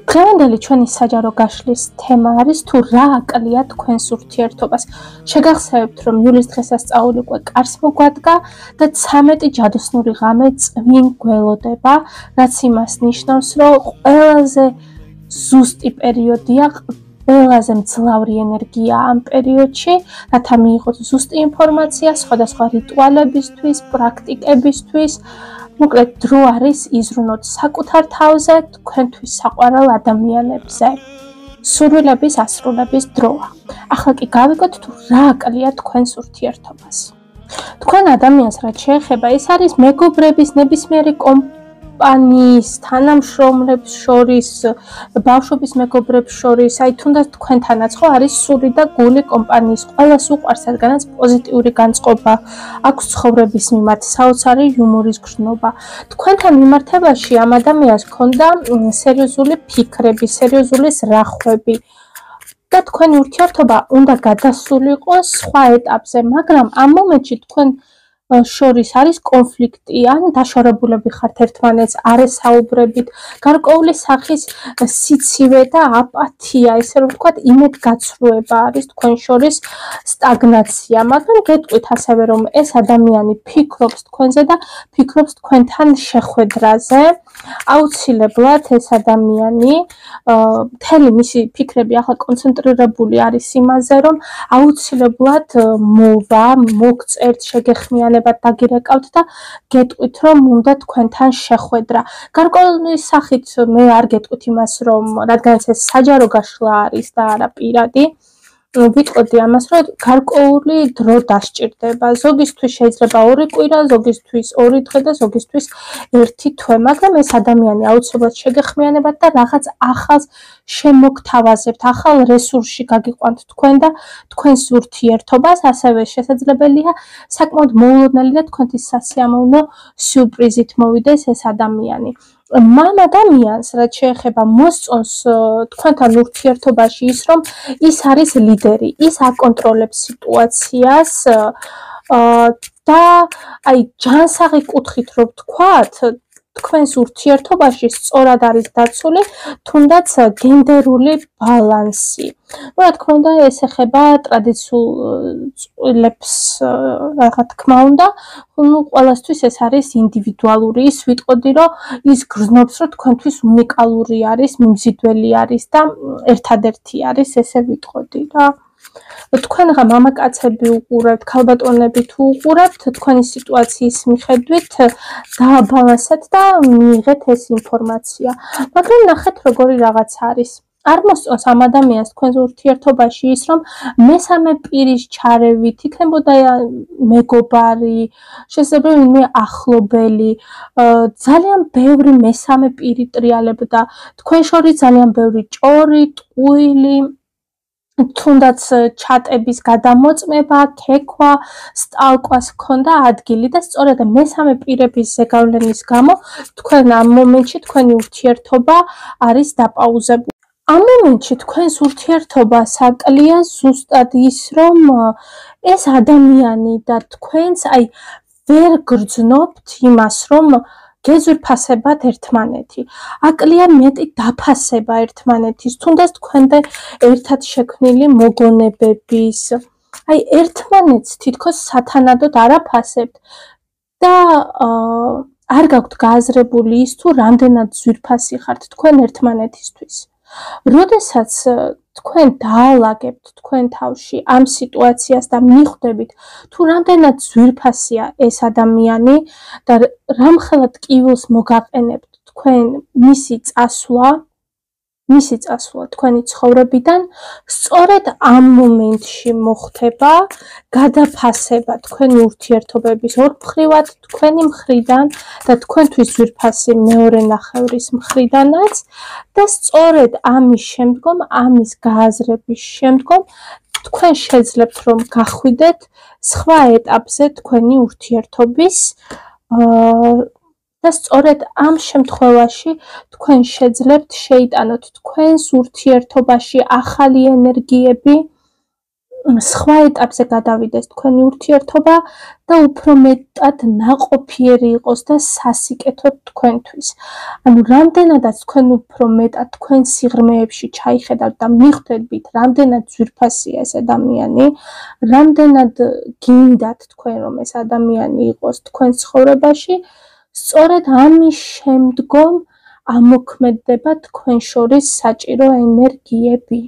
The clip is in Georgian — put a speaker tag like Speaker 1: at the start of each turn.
Speaker 1: დღევანდელი ჩვენი საჯარო გაშლის თემა არის თუ რა აკლია თქვენს ურთიერთობას. შეგახსენებთ, რომ იulis დღესასწაული უკვე კარს მოგვადგა და 13 ჯადოსნური ღამე წვიმ გველოდება, რაც იმას ნიშნავს, რომ ყველაზე ზუსტი პერიოდია, ყველაზე მძლავრი ენერგია ამ პერიოდში, რათა მიიღოთ ზუსტი ინფორმაცია სხვადასხვა რიტუალებისთვის, პრაქტიკებისთვის. მოკლედ, დრო არის იზრუნოთ საკუთარ თავზე, თქვენთვის საყვარელ ადამიანებზე. სურვილების ასრულების დროა. ახლა კი გავიგოთ თუ რა აკლია თქვენს ურთიერთობას. თქვენ ადამიანს რაც შეეხება, ეს არის მეგობრების, ნებისმიერი კომპანიის, თანამშრომლებს შორის, ბავშვობის მეგობრებს შორის, აი თუნდაც თქვენთანაც ხო არის სული და გული კომპანიის, ყველას უყვარს, რადგანაც პოზიტიური განწყობა აქვს ცხოვრების მიმართ, საოცარი იუმორის გრძნობა. თქვენთან მიმართებაში ამ ადამიანს ჰქონდა სერიოზული ფიქრები, სერიოზული ზრახვები და თქვენი ურთიერთობა უნდა გადასულიყო სხვა ეტაპზე, მაგრამ ამ მომენტში თქვენ შორის არის კონფლიქტი, ან დაშორებულები ხართ ერთმანეთს, არ ესაუბრებით, გარკვეული სახის სიცივე და აპათია, ესე რომ ვთქვათ, იმედგაცრუება არის თქვენ შორის სტაგნაცია, მაგრამ გეტყვით ასევე, რომ ეს ადამიანი ფიქრობს თქვენზე და ფიქრობს თქვენთან შეხვედრაზე. აუცილებლად ეს ადამიანი მთელი მისი ფიქრები ახლა კონცენტრირებული არის იმაზე, რომ აუცილებლად მოვა, მოგწერთ, შეგეხმიანებათ, დაგირეკავთ და გეტყვით, რომ უნდა თქვენთან შეხვედრა. გარკვეული სახით მე არ გეტყვით იმას, რომ რადგანაც ეს საჯარო გაშლა არის და არა პირადი, ვიტყოდი ამას, რომ გარკვეული დრო დასჭირდება. ზოგისთვის შეიძლება 2 კვირა, ზოგისთვის 2 დღე და ზოგისთვის 1 თვე, მაგრამ ეს ადამიანი აუცილებლად შეგეხმიანებათ და რაღაც ახალს შემოგთავაზებთ, ახალ რესურსში გაგიყვანთ თქვენ და თქვენს ურთიერთობას, ასევე შესაძლებელია საკმაოდ მოულოდნელი და თქვენთვის სასიამოვნო სიურპრიზით მოვიდეს ეს ადამიანი. მამ ადამიანს რაც შეეხება მოსწონს თქვენთან ურთიერთობაში ის, რომ ის არის ლიდერი, ის აკონტროლებს სიტუაციას და აი ჯანსაღი კუთხით რომ ვთქვათ, თქვენს ურთიერთობაში სწორად არის დაცული თუნდაც გენდერული ბალანსი. რა თქმა უნდა, ეს ეხება ტრადიციულ წყვილებს, რა თქმა უნდა, ყველასთვის ეს არის ინდივიდუალური. ის ვიტყოდი, რომ ის გრძნობს, რომ თქვენთვის უნიკალური არის, მიმზიდველი არის და ერთადერთი არის, ესე ვიტყოდი რა. თქვენ რა მამაკაცები უყურებთ, ქალბატონები თუ უყურებთ, თქვენი სიტუაციის მიხედვით დააბალანსეთ და მიიღეთ ეს ინფორმაცია. მაგრამ ნახეთ როგორი რაღაც არის. არ მოსწონს ამ ადამიანს თქვენს ურთიერთობაში ის, რომ მესამე პირის ჩარევით იქნებოდა მეგობარი, შესაძლოა ვინმე ახლობელი, ძალიან ბევრი მესამე პირი ტრიალებდა, თქვენ შორის ძალიან ბევრი ჭორი, ტყუილი, თუნდაც ჩატების გადამოწმება, ქექვა, სტალკვას ჰქონდა ადგილი და სწორედ მესამე პირების ზეგავლენის გამო თქვენ ამ მომენტში თქვენი ურთიერთობა არის დაპაუზებული. ამ მომენტში თქვენს ურთიერთობას აკლია ზუსტად ის, რომ ეს ადამიანი და თქვენს აი ვერ გრძნობთ იმას, რომ გეზვირფასებათ ერთმანეთი. აკლია მეტი დაფასება ერთმანეთის, თუნდაც თქვენდა ერთად შექმნილი მოგონებების. აი ერთმანეთს თითქოს სათანადოდ არ აფასებთ და არ გაქვთ გააზრებული ის თუ რამდენად ძვირფასი ხართ თქვენ ერთმანეთისთვის. როდესაც თქვენ დაალაგებთ თქვენ თავში ამ სიტუაციას და მიხვდებით თუ რამდენად ძვირფასია ეს ადამიანი და რამხელად კივილს მოგაყენებთ თქვენ მისი წასვლა თქვენი ცხოვრებიდან, სწორედ ამ მომენტში მოხდება გადაფასება თქვენი ურთიერთობების ორმხრივად თქვენი მხრიდან და თქვენთვის ძვირფასი მეორე ნახევრის მხრიდანაც და სწორედ ამის შემდგომ, ამის გააზრების შემდგომ თქვენ შეძლებთ რომ გახვიდეთ სხვა ეტაპზე თქვენი ურთიერთობის და სწორედ ამ შემთხვევაში თქვენ შეძლებთ შეიტანოთ თქვენს ურთიერთობაში ახალი ენერგიები სხვა ეტაპზე გადავიდეს თქვენი ურთიერთობა და უფრო მეტად ნაყოფიერი იყოს და სასიკეთოდ თქვენთვის. ანუ რამდენადაც თქვენ უფრო მეტად თქვენ სიღრმეებში ჩაიხედავთ და მიხვდებით, რამდენად ძვირფასია ეს ადამიანი, რამდენად გინდათ თქვენ რომ ეს ადამიანი იყოს თქვენ ცხოვრებაში, სწორედ ამის შემდგომ ამოქმედდება თქვენ შორის საჭირო ენერგიები.